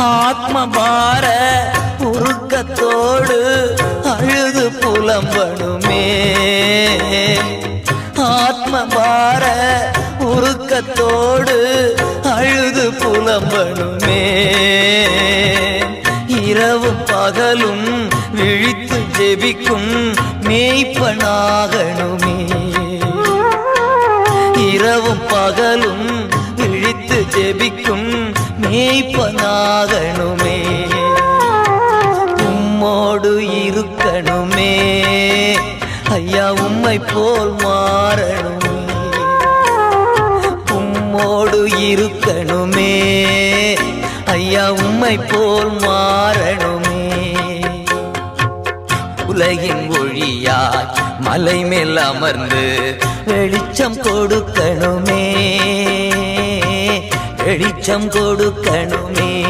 ஆத்மபார உருக்கத்தோடு அழுது புலம்பணுமே. ஆத்மபார உருக்கத்தோடு அழுது புலம்பணுமே. இரவும் பகலும் விழித்து ஜெபிக்கும் மேய்ப்பனாகணுமே. இரவும் பகலும் விழித்து ஜெபிக்கும் மேய்ப்பனாகணுமே. உம்மோடு இருக்கணுமே ஐயா, உம்மை போல் மாறணுமே. உம்மோடு இருக்கணுமே ஐயா, உம்மை போல் மாறணுமே. உலகின் ஒளியாய் மலை மேல் அமர்ந்து வெளிச்சம் கொடுக்கணுமே. வெளிச்சம் கொடுக்கணுமே.